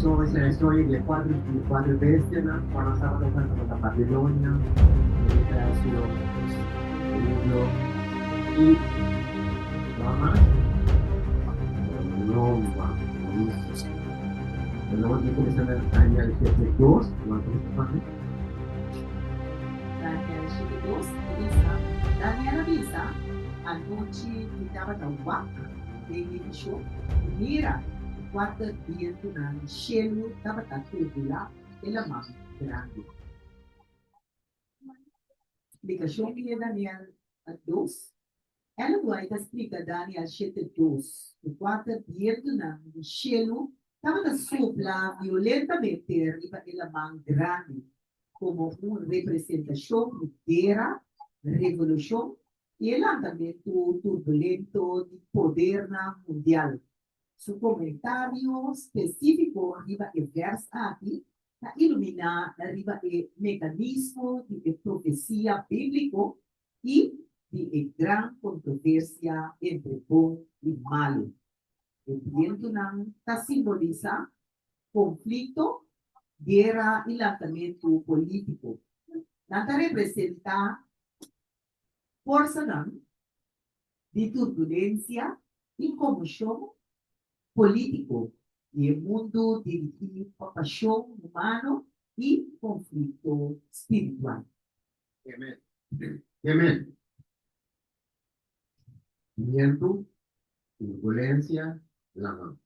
So, esa historia de cuatro bestias, ¿no? Cuando estaba tocando con la Babilonia, el precio, el libro, y nada más, no va. Luego tiene que ser Daniel 7:2, ¿no? Daniel 7:2 avisa, Daniel avisa, anoche estaba na waka, ele deixou, mira, quatro dentro na cielo, estava tudo lá, ele mão grande. Explicação de Daniel 2, ela vai explicar Daniel 7:2, o quatro dentro na cielo, estava sopla violentamente arriba ele mão grande, como uma representação de guerra, revolução e el andamento turbulento de poder mundial. Su comentario específico arriba el verso aquí ilumina arriba el mecanismo de profecía bíblico y de gran controversia entre buen y malo. El viento simboliza conflicto, guerra y lanzamiento político. Nanta representa fuerza de turbulencia y conmoción político y el mundo dirigido por pasión humana y conflicto espiritual. Amén. Amén. Viento, turbulencia, la mano.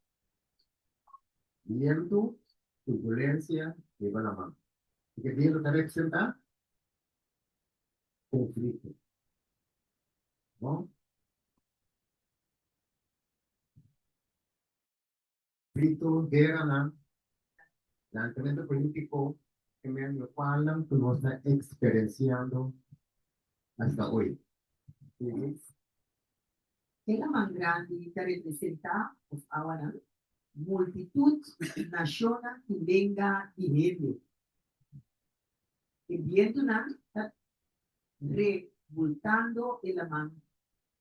Viento, turbulencia, lleva la mano. ¿Y qué tiene que representar? Conflicto. ¿No? Conflicto, guerra, ¿no? Lanzamiento político que me lo cual tú no estás experienciando hasta hoy. ¿Sí? La más grande que representa pues, ahora multitud nacional que venga y viene. El viento está revoltando el mano,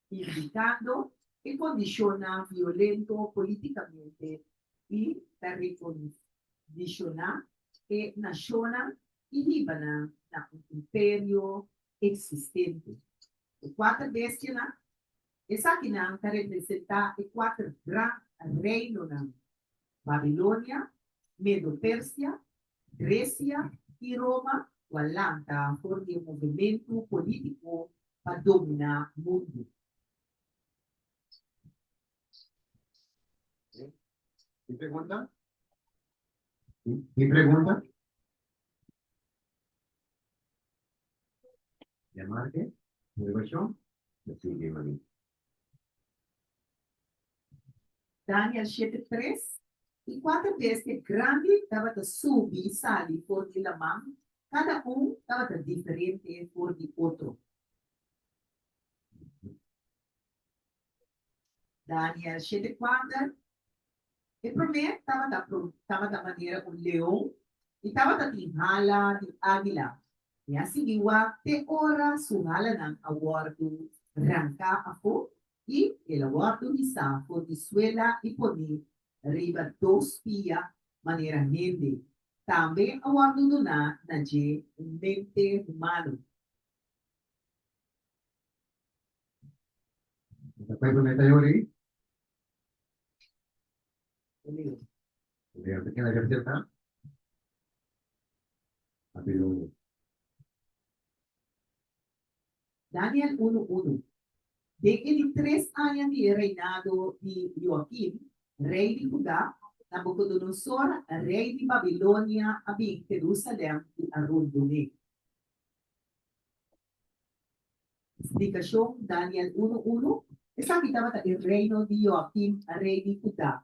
indicando que condiciona violento políticamente y la recondiciona que naciona y libana un imperio existente. El cuatro bestias, esa que representa el cuatro gran reinos, Babilonia, Medo-Persia, Grecia y Roma, Atlanta, por el movimiento político para dominar el mundo. ¿Y pregunta? ¿Y pregunta? ¿Llamar qué? ¿Motivación? Sigue, María. Daniel 7:3. E quatro bestias grandes estavam a subir e sair por de la mão, cada estava diferente por de outro. Daniel 7:4. O primeiro estava da maneira um leão e estava da hala de águila. E assim igual, te ora su hala ng awardo ranca a fo e el awardo ni sa por de suela e poner arriba dos pia maneira nele. Também awardo do na je mente humano. ¿Estás con esta teoría? ¿De qué la representa? Babilonia. Daniel 1:1. De ele 3 anos de reinado de Joaquim, rei de Judá, Nabucodonosor, rei de Babilônia, habita Jerusalém e Arundune. Explicação, Daniel 1:1. Essa habitava o reino de Joaquim, rei de Judá.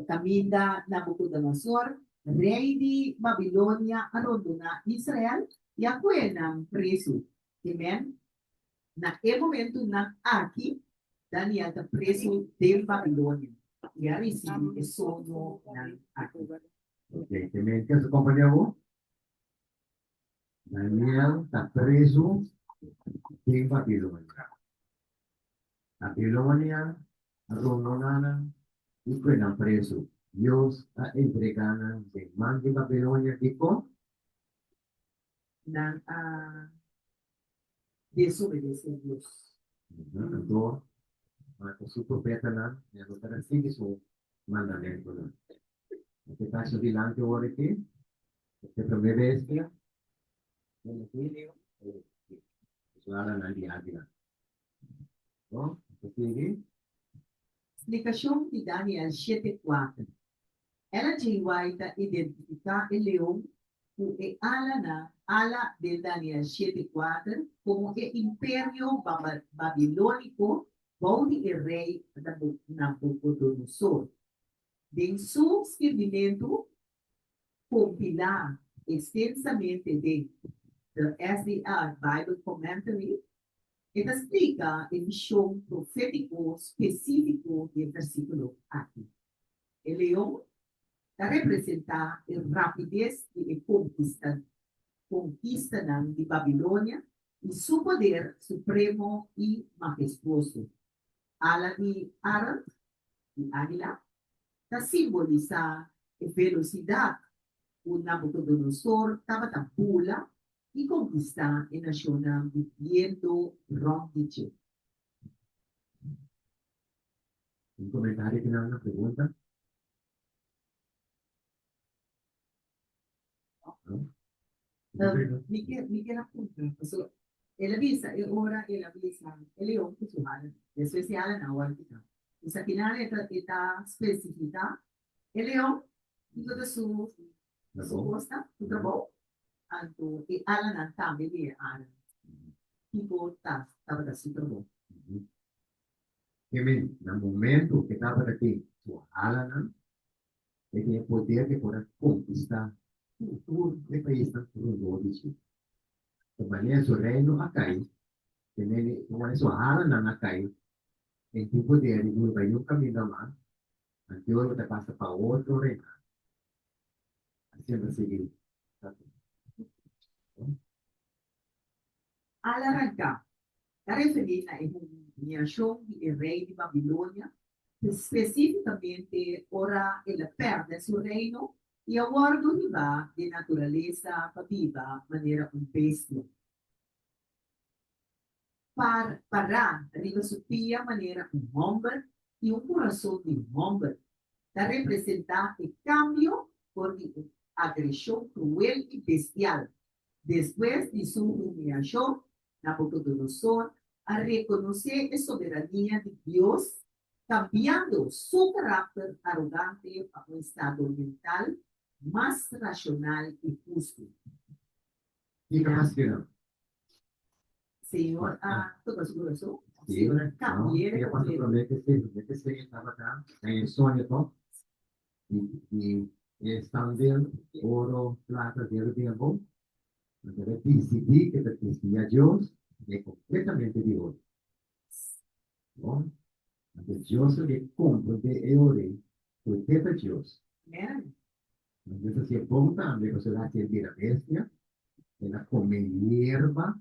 Caminda Nabucodonosor, rei de Babilônia, Arunduna, Israel, e a Cuenang preso. Amen? Naquele momento, aqui, Daniel está preso de Babilônia. E a recebe o sonho aqui. Ok, ¿qué es su compañero? Daniel está preso en Babilonia. Babilonia, Rononana, y fueron preso. Dios a entregada de man de Babilonia y con ng desobedece a Diyos. ito, mga propeta na, meron ka ng sige so, mandamento na. At itaso bilang ke orike, at bestia, yung filio, suara na di agila. No? Sige, Explicación de Daniel 7:4. Ela jiwai ta identifica el león o e ala de Daniel 7:4 como e imperio babilônico onde o rei Nabucodonosor. De su escrevimento compila extensamente de the SDR Bible Commentary. Esta explica el visión profético específico del versículo aquí. El león representa a rapidez de conquista de Babilônia e su poder supremo e majestuoso. Ala de Aram, de águila, simboliza a velocidade. O Nabucodonosor estava na pula e conquista a nação de viento rompiche. un comentario que una pregunta. ¿No? Miguel apunta. Ela avisa, e ora ela avisa, ele é um pessoal, especial na África. Mas afinal, está específica, ele é um, e toda sua gosta, o trabalho, anto, e ela não está bem, ela, tipo, estava da sua trabalho. Kemi, na momento que estava aqui, sua ala, né? Ele tinha poder de poder conquistar tudo o país está tudo isso. Também seu reino acai, também como sua ala não acai, em que poder de vai no caminho da mar, anterior você passa para outro reino. Assim vai seguir. Al arrancar, la referida es una nación del rey de Babilonia, específicamente ora él perde su reino y ahora va de naturaleza viva, manera un bestia. Para arriba su pia manera un hombre y un corazón de un hombre. La representa el cambio por agresión cruel y bestial. Después de su humillación, Nabucodonosor a reconocer la soberanía de Dios, cambiando su carácter arrogante a un estado mental más racional y justo. E mais que não. Señor, todo su corazón. Sí, Señor, no, cambié ya pasó por mí que se estaba acá, en el sueño, ¿no? Y están viendo oro, plata, dinero, entonces decidí que pertenecía a Dios y completamente Dios, ¿no? Entonces yo soy el compro de ore, porque es Dios. Amen. Entonces si apunta, me se la que la bestia, en la come hierba,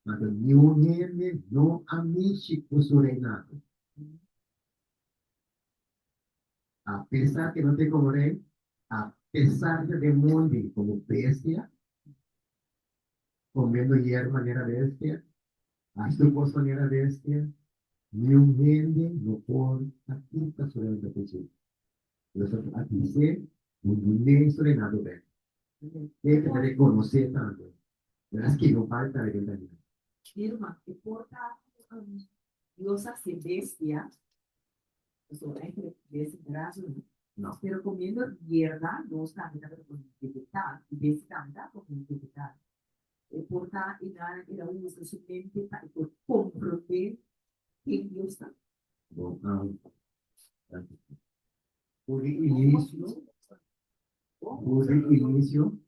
mas mio niente no amici questo reinato. A pesar que no te como rey, a pesar de morir como bestia, comiendo hierba manera bestia, hasta posto manera bestia, ni un gente no por aquí sobre el pecho. Entonces, aquí se un inmenso reinado de que te reconoce tanto. Verás que no falta de verdad. Irma, que porta Dios hace bestia, eso es ese brazo, No. pero comiendo hierba no está con vegetal, y bestia con vegetal. Porta era uso su mente para comprender que Dios está. Bom, por início,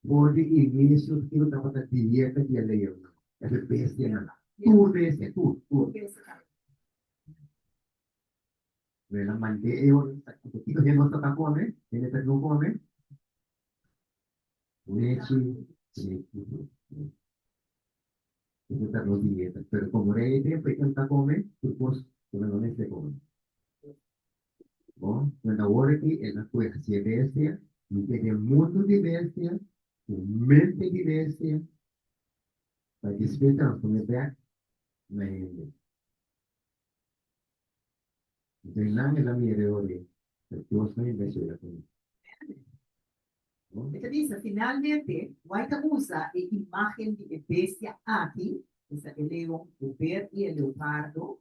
por início, que eu estava da dieta de leão, é de bestia nada. Tudo é tudo. La manté eu, poquito que no toca comer, tiene que no come, leche, eso está no dieta, pero como rey de tiempo que no come, pues, no se come. ¿no? Cuando ahora que es la cueva se bestia, y que el mundo de bestia, su mente de bestia, para que se transforme back na gente. Entonces, la es la mía de hoy, Dios no investiga con eso, ¿no? Então diz, finalmente, Waita usa a imagem de bestia aqui, essa é o leão, o ver e o leopardo,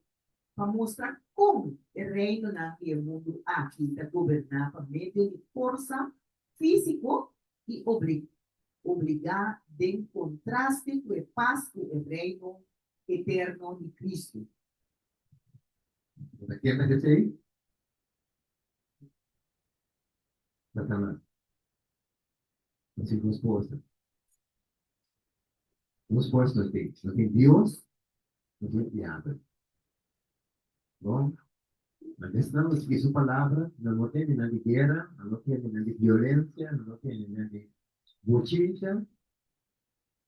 para mostrar como o reino e o mundo aqui está governado por meio de força físico e obrigar em contraste com a paz do reino eterno de Cristo. ¿A quién me dice ahí? Satanás. Así nos esposa. Nos esposa no tem Deus, não tem piada. Bom, mas estamos que sua palavra não tem nada de guerra, não tem nada de violência, não tem nada de bochincha,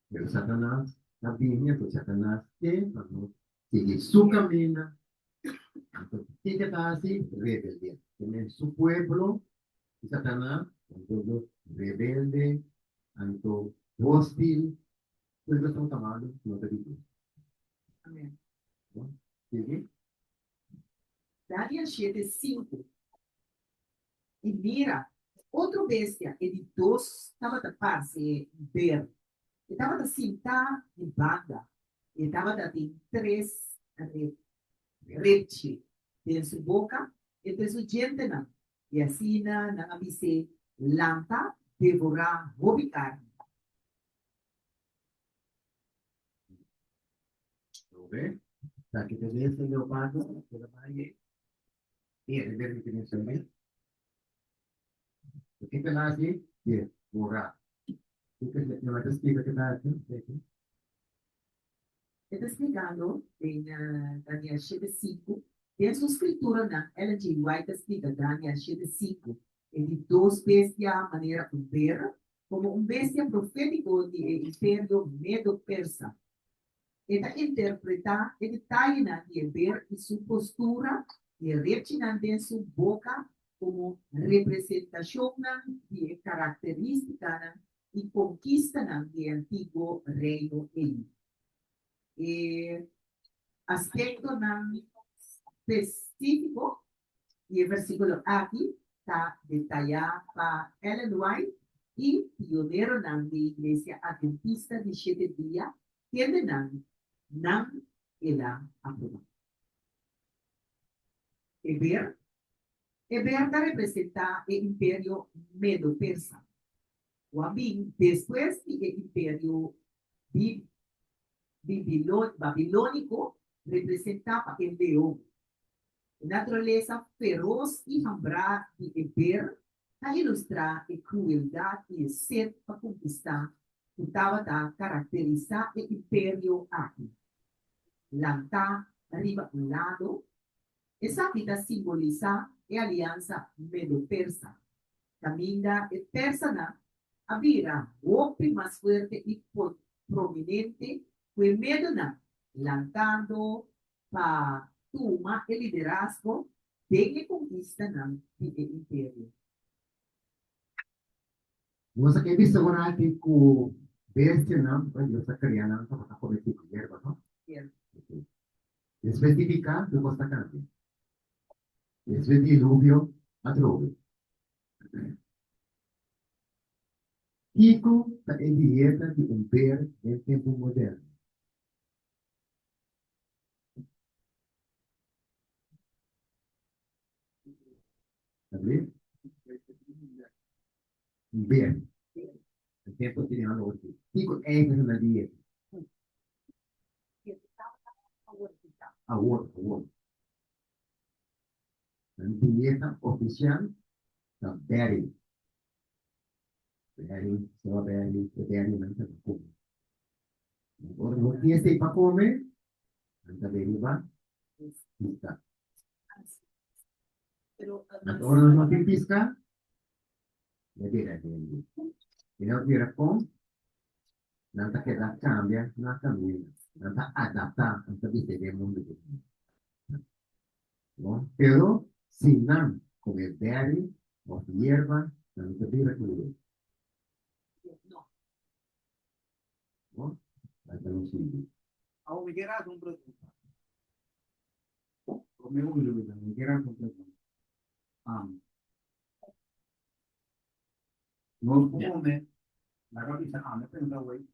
pero Satanás, la Biblia, pues Satanás sigue su camino. Entonces, ¿qué está así? Rebelde. Tiene su pueblo, y Satanás, un pueblo rebelde, tanto hostil, pues lo estamos llamando, no te digo. Amém. ¿No? ¿Sigue? Daniel 7:5. E mira, outra bestia, ele dos, estava a par-se ver. Ele estava a sentar em banda. Ele estava a ter três reptiles em sua boca e de sua gente. E assim, na avise, lanta, devorar, roubar carne. ¿Lo ve? O sea, que te ve ese leopardo, que lo va a ir, y el verde que tiene también. ¿Qué te la hace? Bien, borrar. ¿Qué te la explica que está haciendo? Ele está explicando em Daniel 7:5. Tem sua escritura na Ellen G. White explica Daniel 7:5. Ele dos bestias maneira de ver, como bestia profético de império medo-persa. Ele interpreta ele taina de ver e sua postura e retinando em sua boca como representação de característica e conquista do antigo reino ele. Aspecto específico y el versículo aquí está detallado para Ellen White y pionero de la iglesia adventista de 7 días tiene nan ela aprobado. Eberta representa el imperio medo-persa. Después del imperio babilónico representaba el león. Naturaleza feroz y hambra de Eber a ilustrar la crueldad y el sed para conquistar que estaba a caracterizar el imperio aquí. Lanta arriba un lado, esa vida simboliza la alianza medo-persa. Camina el persana había golpe más fuerte y prominente fue Medona, lanzando para tomar el liderazgo de la conquista del imperio. Nós aqui vista agora aqui com bestia, não? Essa criança não está com esse hierba, não? Bien. Especificar do que está cantando. Esse dilúvio a droga. Kiko está em dieta de império em tempo moderno. Sabe? Império. Em tempo de ano. Kiko entra na dieta. Award. Na dieta oficial da Berry. Strawberry, não está comer. Agora, não tinha esse para comer, não está deriva, pisca. Agora, não tem pisca, é direto. E não tira com, não está querendo cambiar, não está cambiando, não está adaptando, não está vivendo o mundo. Bom, pero, se não, comer berry o hierba, dan te pira tudo, No. ¿no? Hasta no sirve. Ako may kira kung produto. Come uno, mi quiera completo. Nos come, la capita ame pensa way,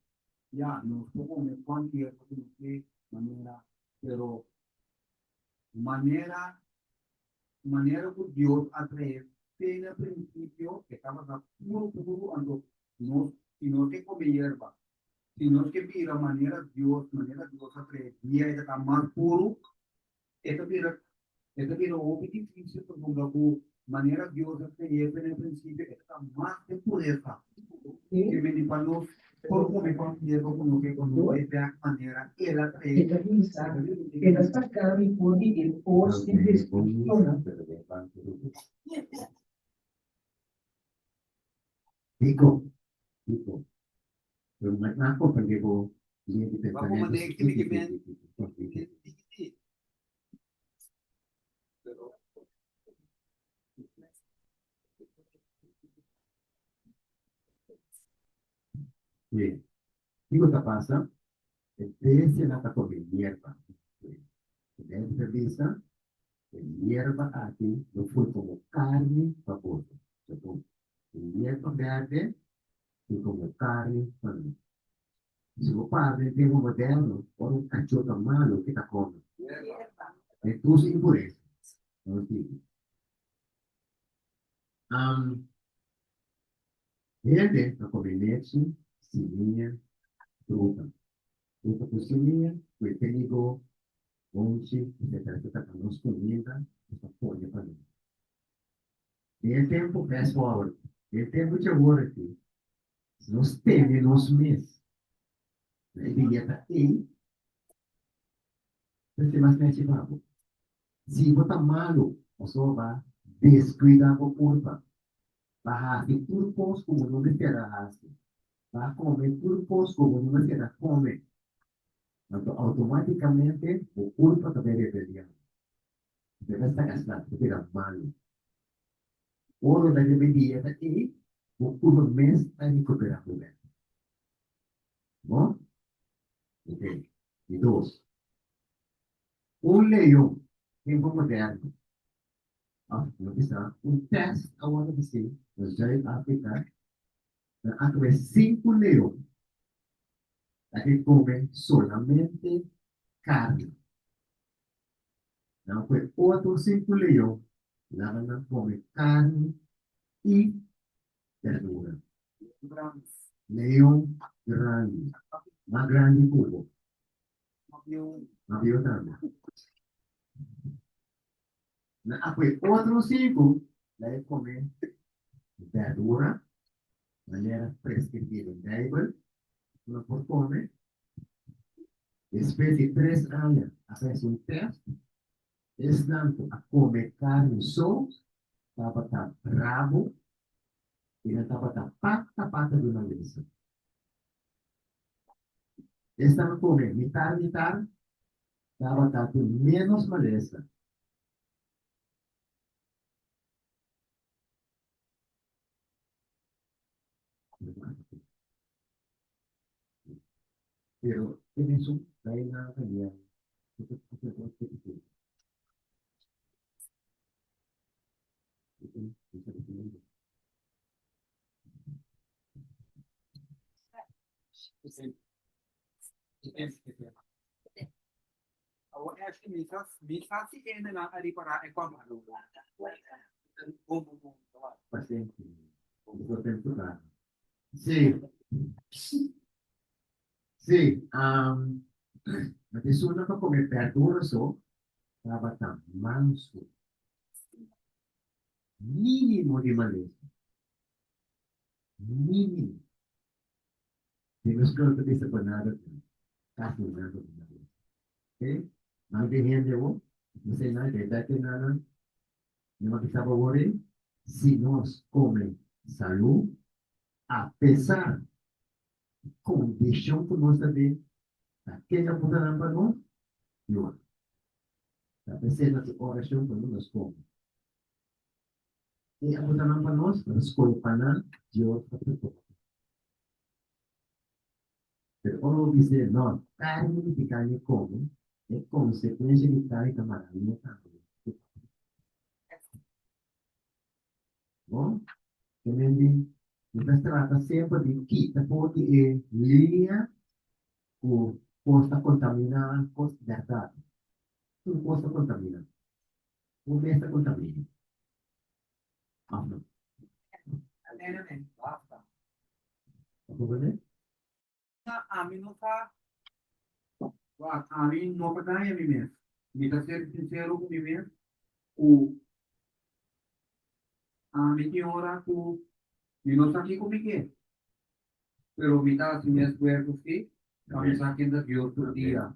ya, nos come cualquier manera, pero manera que Dios atrae, tiene principio que estaba puro, ando, no, sino que come hierba, sino que mira manera Dios atrae, y ahí está más puro, esto mira, muy difícil, porque manera Dios atrae, en el principio, está más de pureza, que me cuando por come con hierba, como que cuando es de manera, él atrae, Ella pensa che da staccare i fuori e il posto in descrizione. Dico, dico, pero más porque tiene que pensar vamos a en tener que me quemen, pero Bien, digo, esta pasa, el pez se la con hierba. Debe ser vista, hierba aquí no fue como carne para pollo. Hierba verde y como carne para mí. Si lo padre tiene un moderno, o un cachorro malo que está come. Entonces, impureza. No digo. Verde, a comer leche, semilla, fruta. Fruta por semilla, pues técnico, onde, etc. Nos comida, essa folha para mim. Tem tempo, fast forward. Tem tempo de agora aqui. Nós temos nos meses. Dieta E, você vai se ativar. Se você malo, você vai descuidar com curva. Vai fazer tudo posto como não esperar. Vai comer tudo posto como não esperar comer. Então, automaticamente, o curva também é rebelião. Você vai estar gastando, você vai malo. Oro da dieta E, o curva mês vai recuperar o bem. Bom? Ok. E dois. Um leão, tempo moderno. Não está. Um teste, agora você, no Jardim África, há 5 leões. Que comem solamente carne. Não foi outros 5 leões. Lá não comem carne e verdura. Leão grande. Mais grande cubo. yung Não viu também. Foi outros 5. Lá comem verdura. Maneira prescritiva em Bible. Não pode comer. Especie 3 años, haces un test, es tanto a comer carne só, estava rabo, e não estava pata de uma vez. Estava comendo metade, estava com menos maleza. Pero, en eso, hay una realidad. Ako actually, misas si Ena lang ari para e kwa malu. Bum. Paciente, por temporada. Sí, sí. La persona para comer verdura só, estava tan manso. Mínimo de maleza. Mínimo. Temos que outra vez por nada, casi nada de maleza. Ok? Não tem gente, não sei nada, verdade nada. Não que estava agora, se nós comemos saúde, apesar da condição que nós sabemos, aquela coisa não para nós, não. Apesar da oração que nós comemos. E ako na ng panos, school pa na, Diyos at ito. Pero ono dice, no, kaya mo hindi kanya kung, e consequenze di tayo ka marami na tao. No? Quindi, questa strada sempre di chi poi è linea o posta contaminata, posta guardata. Tu posta contaminata. O mesta contaminata. Ah, no. Amen. Basta. Ako ba na? Na amin no ka, wag amin no pa tayo mi mes. Mita ser sincero con mi mes, o amin ki ora ku, mi no sa ki ko mi ke. Pero mita si mes cuerpo ki, kami sa akin na Dios tu dia.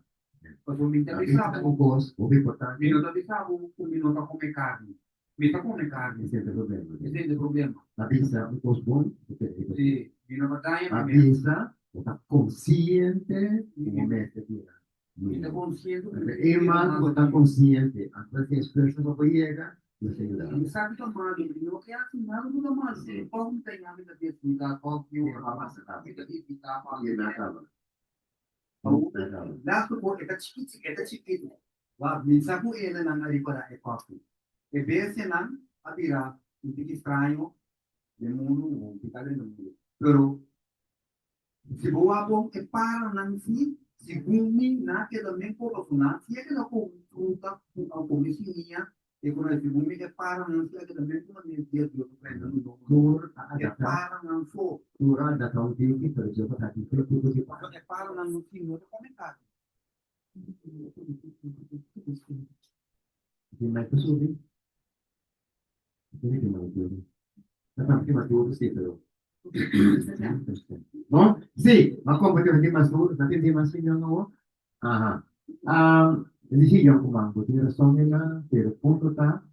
Kasi minta Sabi di sa sa ako, boss, o importante, minuto di sa kung minuto come carne. Mita come carne, ese è il problema. ese è il problema. Sabi sa, un boss buon, Si, minuto tayo mi mes. avisa, está consciente, como mete tira. Mita consciente E mas está consciente, antes que as pessoas não chegam, você ajuda. Ele sabe tomar, ele não quer assinar o tomar. Se pode ter a vida de explicar qual que é a vida de evitar a E na cama. Lato po, ita chiquito. Wa, minsan po ina nang alipara e papo. E bese nang, atira, hindi estranho, de mundo, o pitale no mundo. Pero, si buwa po, e para nang si bumi na que também por os na, si é que não consulta ao comisinia, e quando esse bumi e para nang si é que também por uma dia de outro prenda no mundo. Tur E ada para nang so, tur ada tahun tinggi kerja pada itu di e para nang si no te comentar. mai così. Quindi che mai più. La prima tu sì però. No? Sì, ma come potete dire mas tu, nanti di mas signor no? Aha. Dici io comando, ti rispondi na per punto ta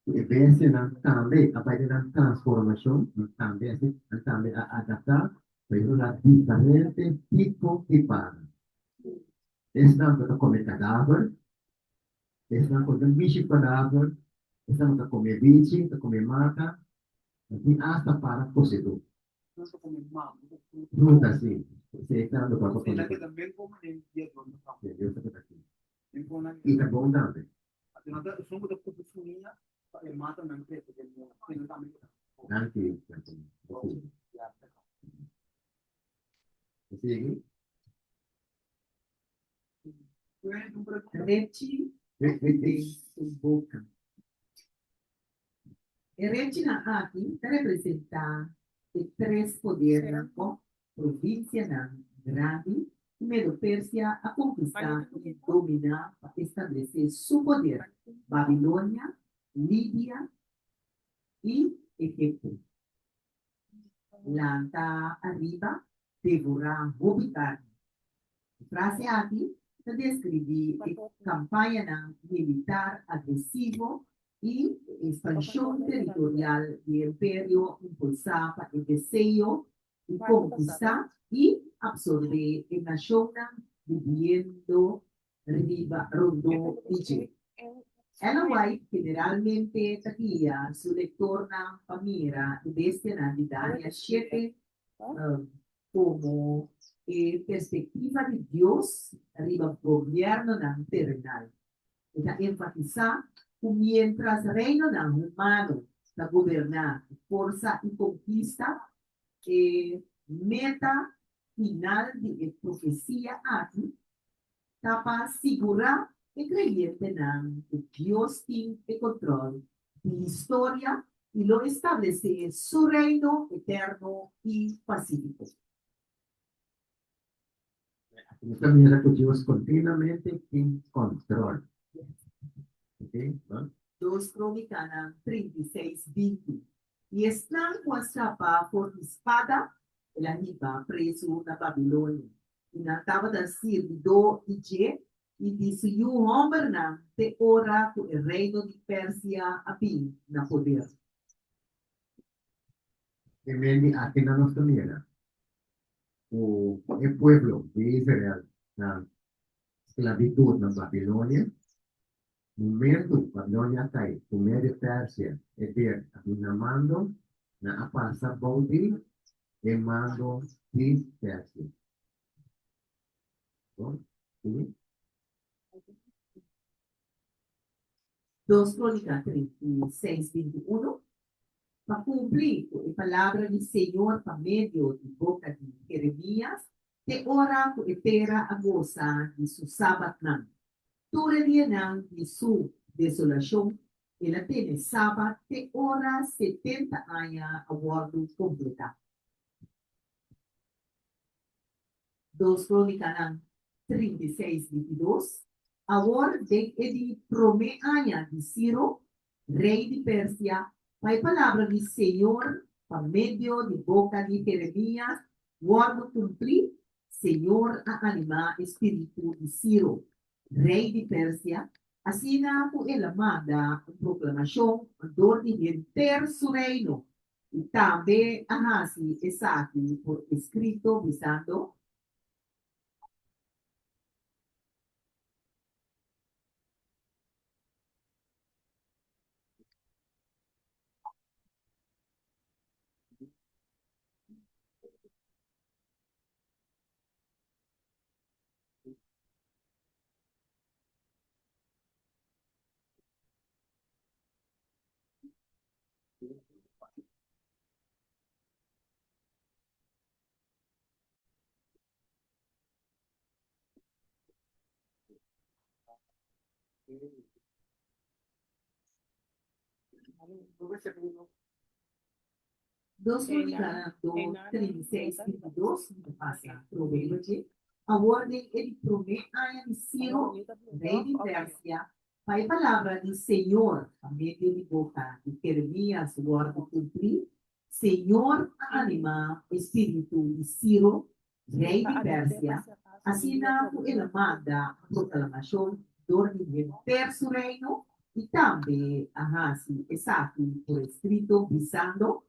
e pensi na tambe, apa itu na transformación, tambe a adaptar per una differente tipo di pane. Esta cosa come cadáver, esta cosa bici cadáver, esta cosa come bici, come mata, e hasta para cosito. Não só como irmão, Fruta sì, se sta lo proprio sei con lá que também como nem dia do ano. Io sapevo che Nem como na è abbondante. Afinal, eu sou muito profissional, eu mato na empresa que ele não tá me Anche sì. Reci su boca. E regina aqui representa i tre poder no? Provincia na grande, Medo Persia a conquistar e dominar para estabelecer su poder. Babilônia, Lídia e Egipto. Lá arriba, devorar Robitar. Frase aqui descreve a campanha militar agressivo e expansão territorial do Império impulsava o desejo de conquistar e absorver a nação viviendo riba rondo Egito. Ella White generalmente taquilla su lector na Pamira y desde Navidad 7 como perspectiva de Dios arriba gobierno terrenal. Ella enfatiza que mientras reino humano la gobernar fuerza y conquista, meta final de profecía aquí, para asegurar que creyente que Dios tiene el control de la historia y lo establece su reino eterno y pacífico. Esta manera que Dios continuamente en control. ¿Okay? ¿No? 2 Crónicas 36:20. Y están atrapado por espada, la hiba preso na Babilônia. E na estava da servidor e disse o homem não te ora com o reino de Pérsia a fim na poder. E vedi a che la nostra maniera. El pueblo de Israel, la esclavitud en Babilonia, Momento, Babilonia cai, o meio de Pérsia, é ver, abinamando na apassa Baudi, e mando de Pérsia. Bom, sim? 2 Crónicas 36, 21. Para cumprir a palavra do Senhor por meio de boca de Jeremias, te ora ku etera a goza de su sabat nan. Ture dia nan de su desolação, ela tem sabat te ora 70 anos a bordo completa. 2 Crônicas nan 36, 22. Agora de ele prome aña de Ciro, rei de Pérsia, a palavra do Senhor, por meio de boca de Jeremias, guardo cumprir, Senhor, a animar espírito de Ciro, rei de Pérsia, assina por ela manda a proclamação, dor de render su reino, e também a Hasi, exato, por escrito, visando. Dos Crónicas 36, 22, passa provavelmente, a ordem ele promete a Ciro, rei de Pérsia, a palavra do Senhor, a meio de boca de Jeremias, guarda cumprir, Senhor anima espírito de Ciro, rei de Pérsia, assina ele manda a proclamação do terço reino, e também a Hasi, exato, por escrito, visando.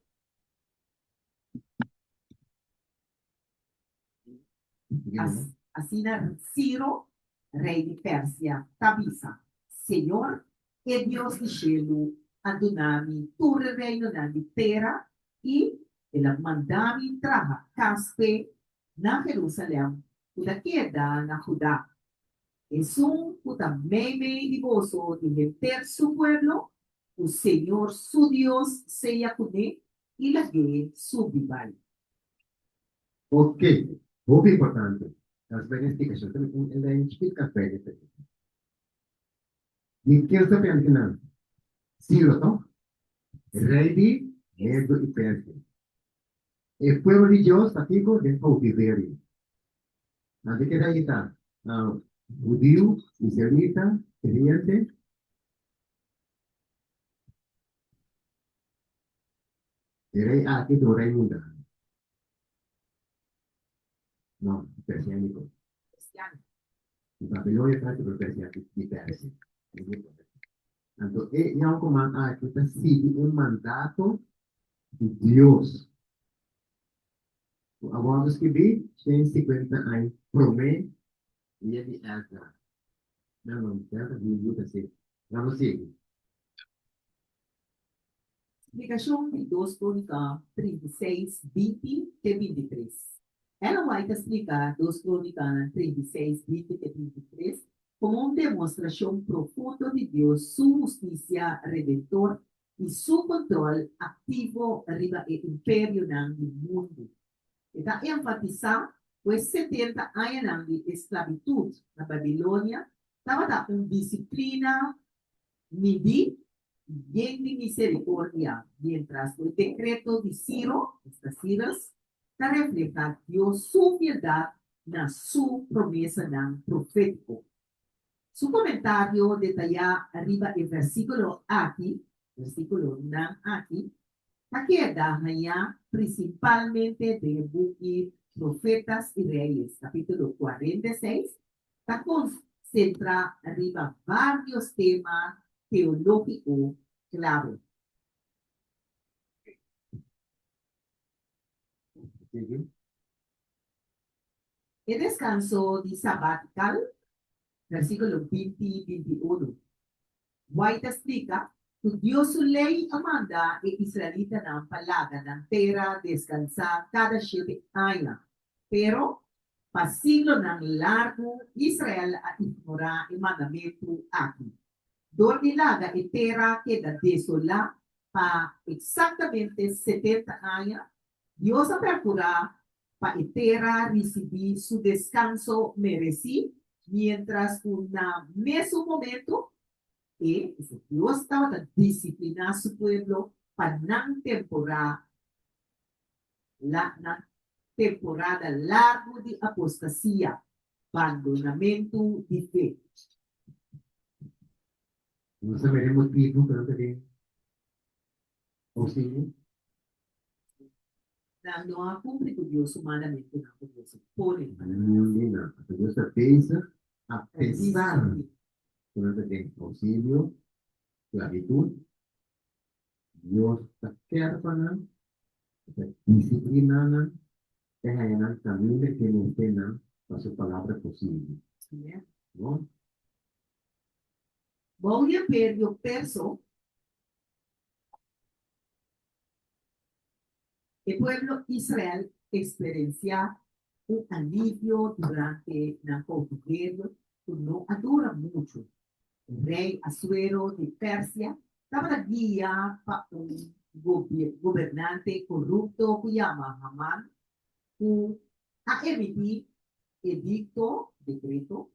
Assina Ciro, rei de Pérsia, Tabisa, Senhor, é Deus de cielo, Adonai, tu reino na terra, e ela mandami traha caspe na Jerusalém, da queda na Judá. Es un puta meme y gozo de meter su pueblo, o Senhor su Dios sea con él, y la que su vival. Ok, muito importante. As verificações também ela explica bem. E que eu estou pensando, Ciro, não? Rei de Medo e Pérsia. O povo de Deus está aqui com o cautiverio. Así que ahí está, judío, israelita, creyente, el rey aquí tu rey mundano. No, persiánico. Babilonia está por persiánico y Persia. Entonces, é algo mais que está seguindo um mandato de Deus. Agora, os que vi, 150 anos, promete, e ele é essa. Não, tenta de luta assim. Vamos seguir. Explicação de 2 Crônicas 36, 20 e 23. Ela vai explicar 2 Crônicas 36, 20 e 23 como uma demonstração profunda de Deus, sua justiça redentor e seu controle ativo arriba do império do mundo. Está enfatizando os 70 anos de esclavitud na Babilônia, estava uma disciplina medir bien de misericordia, mientras el decreto de Ciro, estas ciras, que refleja Dios su piedad na su promesa nan profético. Su comentario detalla arriba el versículo aquí, versículo nan aquí, que da principalmente de Buki, Profetas y Reyes, capítulo 46, que concentra arriba varios temas teológicos clave. Sigue. El descanso de sabátical, versículo 20 y 21. White explica, kung Diyos ulay amanda e Israelita ng palaga ng tera descansa cada 7 años. Pero, pasiglo ng largo, Israel at ignora ang mandamento aqui. Dor nilaga e tera queda desola pa exactamente 70 años. Dios apertura pa itera recibir su descanso merecido, mientras una mesmo momento Dios estaba disciplinar a su pueblo para la temporada larga de apostasía, abandonamiento de fe. Não saberemos tudo para ter auxílio. No ha cumplido Dios humanamente, no Dios pone Ninguém não. Deus pensa, apesar de não ter auxílio, esclavitud, Deus quer para disciplinar, terrenar caminho que nos tenha a sua palavra possível. Não? Voy a ver yo perso. El pueblo Israel experiencia un alivio durante el cautiverio que no dura mucho. El rey Asuero de Persia estaba guía para un gobernante corrupto que llama Hamán, que ha emitido edicto, decreto,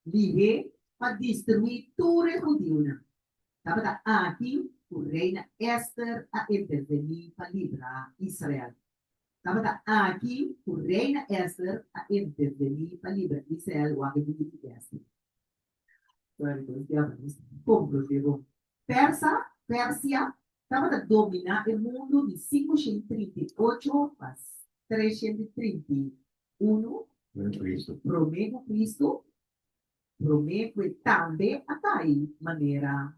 libre para destruir todo el judío. Estaba aquí el reina Esther a intervenir para librar Israel. Estaba aquí el reina Esther a intervenir para librar Israel o a venir de Esther. Conclusivo. Persia estava a dominar o mundo de 538 a 331. Promete Cristo. Promete também a tal maneira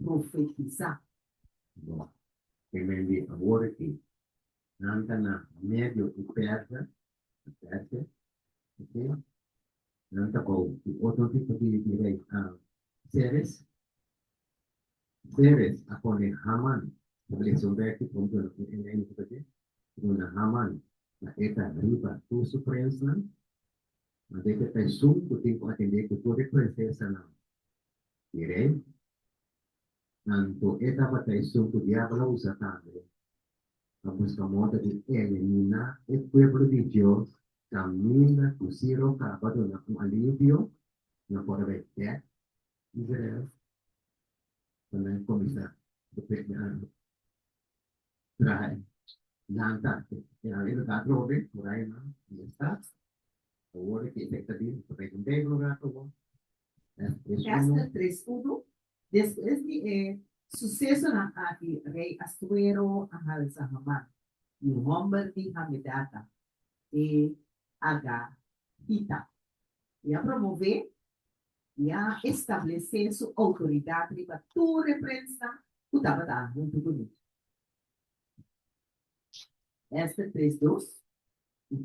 profetizar. Bom, quem me envia agora aqui, não está na médio e Pérsia, ok? Não está com outro tipo de rei, Ceres, a pone Haman, estabeleció un reto punto en el que una Haman, la eta riba tu sufrenza, ma de que te sum tu tiempo atender que tu representa na direi, tanto eta batei sum tu diablo usa también, a busca moda de eliminar el pueblo de Dios, camina tu ciro capado na un alivio, na por ver Israel, também começar trae Nanta, era da droga, por aí não, e está. Agora que está bien, porque não tem lugar para o Esther 3:1. Después de suceso na aqui, rei Asuero ahal sa Haman, e o homem de Hamedata, e Agagita, e a promover, e a estabelecer sua autoridade para toda a prensa que estava dando muito bonito. Esther 3:2.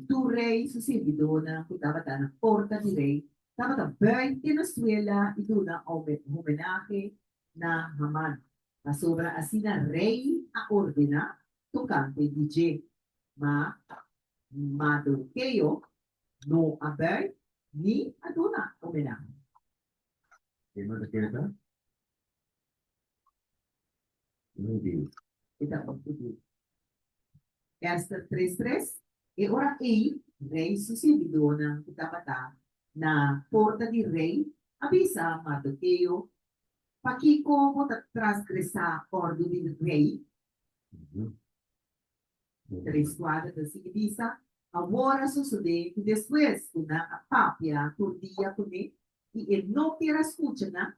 Tu rei, su servidora, que estaba na porta de rei, estava buiten na escuela e duna homenagem na Haman. Mas sobre assim na rei a ordena tocante DJ, mas Mardoqueo não abre ni a duna homenagem. que não quer estar? Não digo. Então, Esther 3:3. E ora ei, rei su servidora, que estava na porta de rei, avisa Mardoqueo, para que como transgressar a ordem do rei, 3:4 da seguida, agora sucede que depois uma papia por dia comer, e ele não quer escutar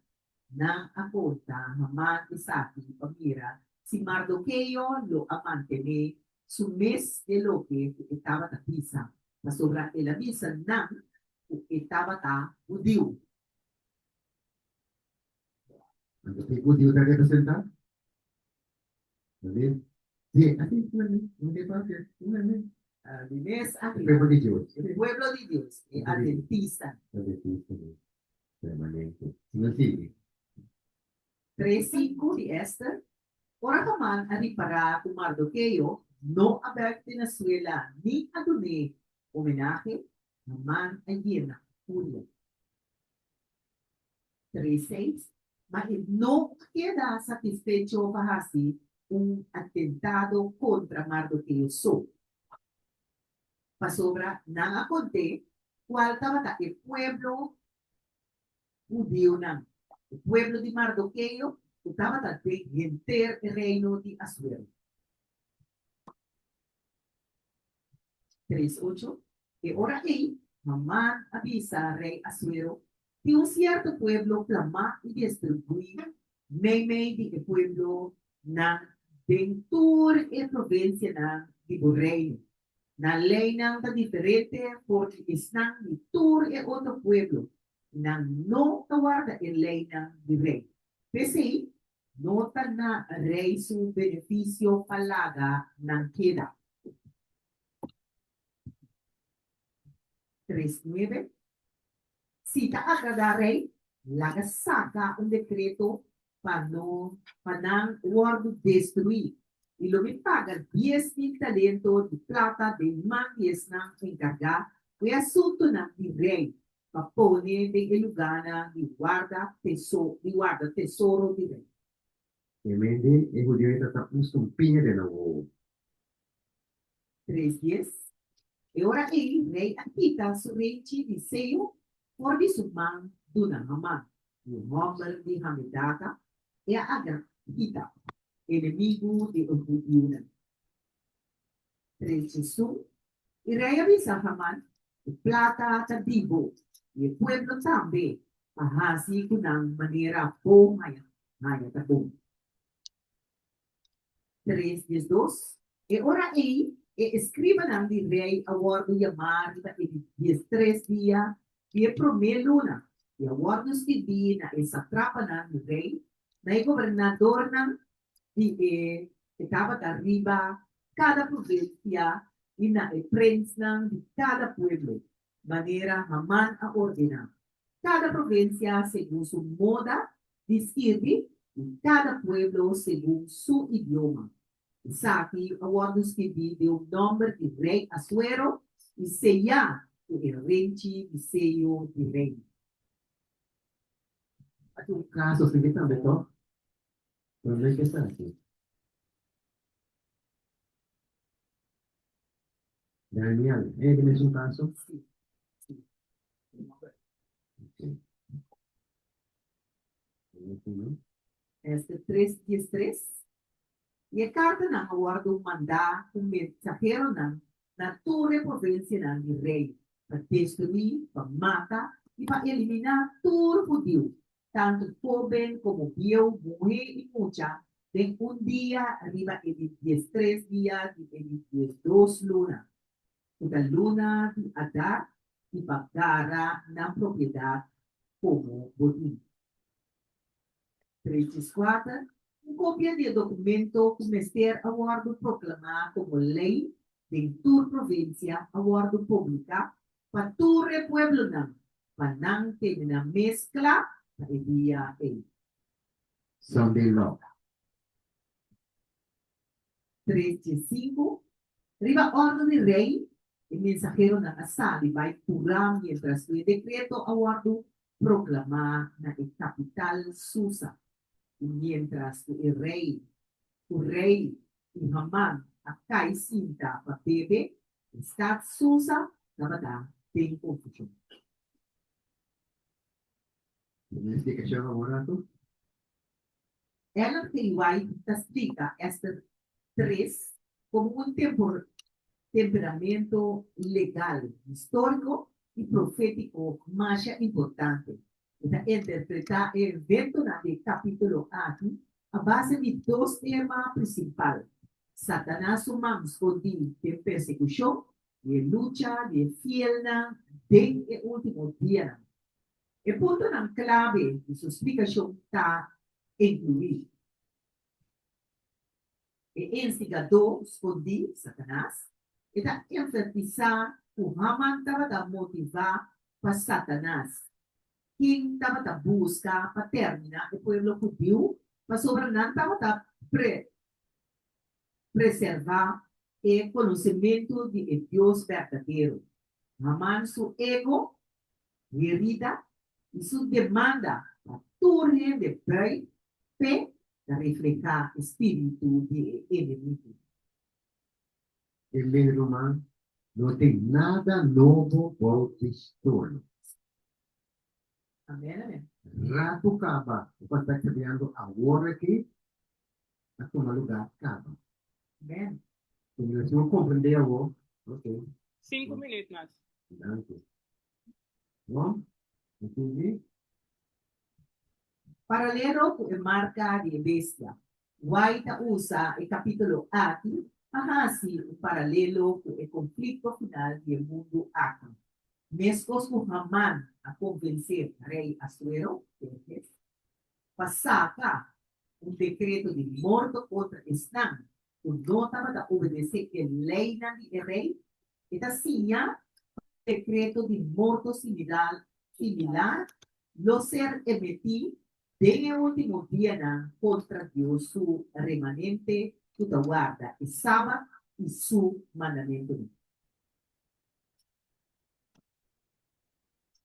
na a porta, Haman e Sati, pamira, si Mardoqueo lo amantene, su mes de lo que estaba na pisa, mas sobre a misa não estava judío. Antes que judío te representa, ¿verdad? Sí, así, no te pasa, El pueblo de Dios. pueblo de Dios, adventista. Permanente. Si no sigue, 3:5 de Esther. Ora ka man aripara kung Mardoqueo, no aberte na suela ni adune homenaje, naman ay na furia. 3:6. Mas no queda satisfecho Bahasi un atentado contra Mardoqueo so. Pasobra nang akonte, cual tabata el pueblo judío nang. El pueblo de Mardoqueo, tabata de enter el reino de Asuero. 3:8. Que ora ahí, mamá avisa al rey Asuero que un cierto pueblo clama y destruir Meimei de pueblo na dentur e provincia na di reino. Na lei nang ta diferente porque están de tur e otro pueblo. Na no tawarda en lei nang di rey. Pese nota na rey su beneficio palaga nang queda. 3:9. Si ta agrada rey, laga saca un decreto panang guardo destruir. Y lo me paga 10,000 talentos de plata de mangues na encargar de asunto na di rey. Papone de elugana di guarda tesoro di rey. Quindi i giudei tapos tumpingin din ako. 3:10. E ora el rey Akita su rey Chiviseo por di sumang dunamaman. Yung member di Hamidata e aga kita. Enemigo de Ojudiunan. 3:11. Y rey avisa Haman, plata tabibo, y el pueblo también, ahasi kunang manera po maya tabong. 3:12. E ora aí, escriban ang di rey awardo llamar y 13 días, y promelo y awardo studi na satrapa ng rey, na gobernador ng estaba arriba cada provincia y na prince ng cada pueblo, manera Haman a ordenar. Cada provincia según su moda de escribir y cada pueblo según su idioma. Saki awardo escribir de un nombre de rey Asuero y sella el renchi y sello de rey. At yung kaso sa gitna ito, wala ka sa akin. Daniel, di may isang kaso? Okay. Este 3:13. Y a carta ng awardo manda kung mensahero na ture provincia ng rey, pag-destruir, pagmata, y pa-eliminar todo judío, tanto joven como viejo, mujer y mucha, de un día arriba en 13 días y en 12 luna. Una luna de Adar y pagdara ng propiedad como botín. 3:4. Copia del documento que Mester Awardo proclamar como ley de tu provincia Awardo pública para tu pueblo panang na mezcla sa idea Sunday law. 3:5. Riba orden del rey, el mensajero ng asal y va puram mientras su decreto Awardo proclamar na capital Susa. Mientras el rey y Haman acá y cinta para bebé, está Susa, la verdad, tem confusión. May explication ka muna to? Ellen T. White explica este 3 como un temperamento legal, histórico y profético más importante. Interpretar el evento del capítulo aquí a base de dos temas principales. Satanás humano escondido de persecución y lucha de fiel en el último día. El punto clave de su explicación está incluido. El instigador escondido, Satanás, está enfatizar que Haman estaba motivar para Satanás. Quem estava da busca para terminar o povo judeu Mas sobre não estava preservar o conhecimento de Deus verdadeiro. Amando su ego, herida y su demanda a torre de fe de reflejar espíritu de enemigo. El ser humano no tem nada novo por história. Amém, amém. Rato acaba. O que está criando agora aqui, a tomar lugar acaba. Amém. Se eu compreender algo, ok. 5 minutos, mas. Danke. Bom? Entendi? Paralelo com a marca de bestia. Guaita usa o capítulo aqui, assim, o paralelo com o conflito final do mundo aqui. Mescos com Haman a convencer rei Asuero, passava decreto de morte contra Islam. O não estava a obedecer a lei do rei, e assim, decreto de morte similar, lo ser emitido en el último día contra Dios, su remanente, su guarda, el sábado y su mandamiento.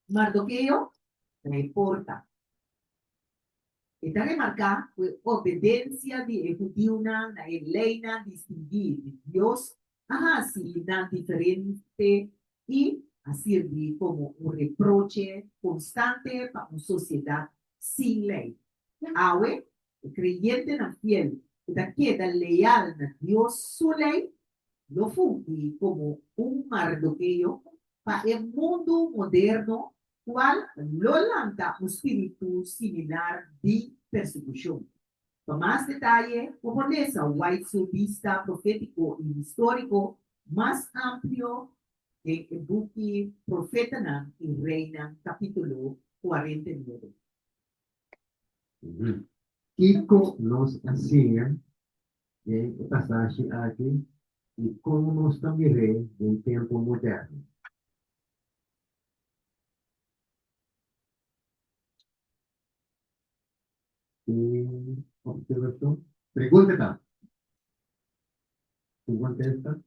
Mardoqueo reporta. Esta remarca fue obediencia de judío na ley distinguir Dios, así tan diferente y a servir como un reproche constante para una sociedad sin ley. Awe, el creyente na fiel, que queda leal a Dios su ley, lo funge como un Mardoqueo para el mundo moderno, cual lo lanza un espíritu similar de persecución. Para más detalle, japonesa, White su vista profético y histórico más amplio de el buque Profeta Nan y Reina, capítulo 49. Kiko nos hacía el pasaje aquí y cómo nos también del tiempo moderno. Observación. Pregunta. ¿Tú contestas?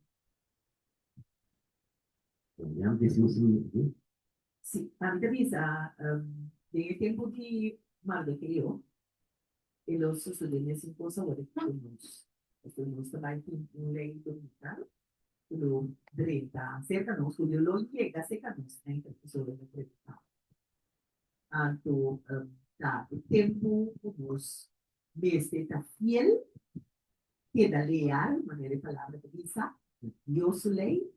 Ya decimos Sí, a mí también en el tiempo de Mardoqueo, los sucedentes en cosas de nos também um lei dominicano, pelo direito cerca nos, quando lo llega cerca nos, né, então pessoa de acreditar. Anto, tá, o tempo nos, mestre está fiel, queda leal, maneira de palavra que diz, Deus lei,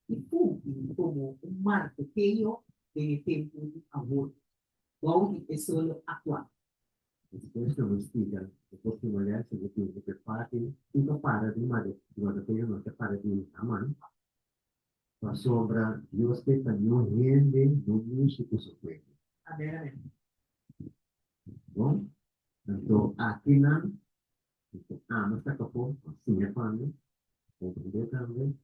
e cumpre como um marteio de tempo de amor. Bom, e pessoa atual. Questo lo spiega, perché magari se lo tiene per fare, tutto para di madre, guarda che io non ti pare di Aman, ma sopra Dio aspetta non rende, non unisce questo quello. Amém, amém. Bom? Então, aqui não, mas tá com assim é quando, compreender também,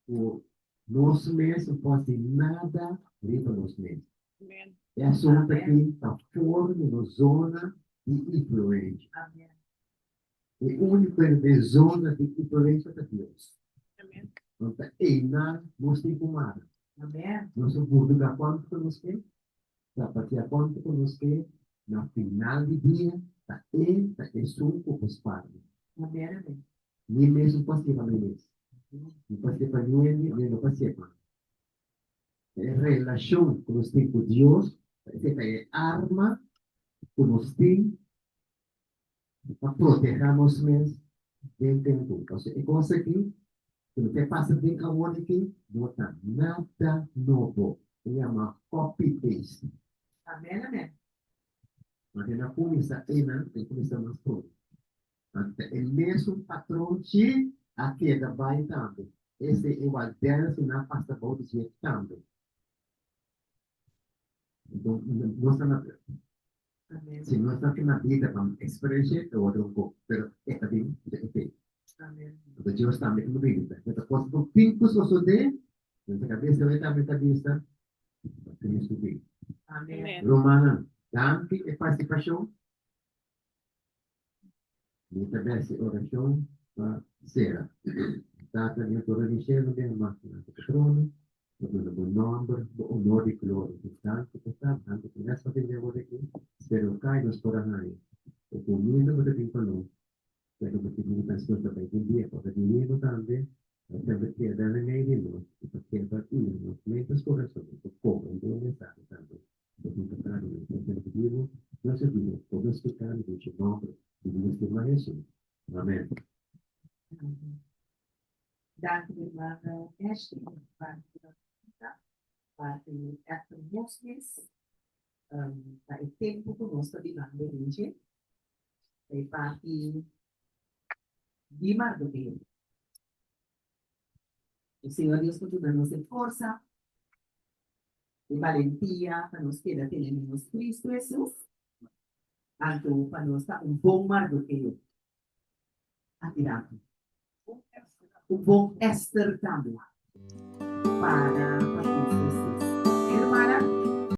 o nosso mês não pode ter nada riba nos meses. Amen. É assunto aqui, a forma, na zona de influência. Amém. E única de zona de influência de Deus. Amen. Então, nós temos que amar. Amém. Nós somos da quanto que nós queremos, da partir quanto que nós queremos, no final do dia, está suco com os pais. Amém, amém. Nem mesmo pode ser para mim mesmo. Não pode ser para ninguém, nem não pode ser para mim. A relação que nós temos com Deus, é a arma que nós temos para proteger nós mesmos dentro do mundo. Então, é coisa aqui, quando você passa dentro da hora aqui, não está nada novo. É uma copy-paste. Amém, amém. Mas na começa ena, tem começa mais pronto. É o mesmo patrão que aqui é da Bahia também. Esse é o aldeia na pasta boa do jeito também. Então, nós estamos Amém. se nós estamos na vida com experiência, é outro pouco. Mas é também, Amém. porque Deus também como vida. Então, quando tu pintas o seu dedo, na cabeça vai estar na cabeça, Cristo Deus. Amém. Amen. Romana, danke e participação. Muita dessa oração será. Data de autor de cielo de máquina de trono, do bom nome, do honor e glória de tanto que está, tanto que nessa vida eu aqui, espero cai nos corações. O comigo do tempo não, pero que tiene canción também de dia, porque dinheiro também, até porque dá na meio de nós, porque é para ir nos meios corações, o povo, então mensagem também. Eu tenho que falar de sentido, não se diz, todos que estão no seu nome, e nos que mais Jesus. Amém. Dank u, irmã Ashley, parte esta mosques, o tempo conosco di Mando Luce, e parte di Mardocheo. O Senhor Deus continua nos em força e valentia para nos que temos Cristo Jesus, tanto para nós bom Mardocheo, atirado. O bom Esther também.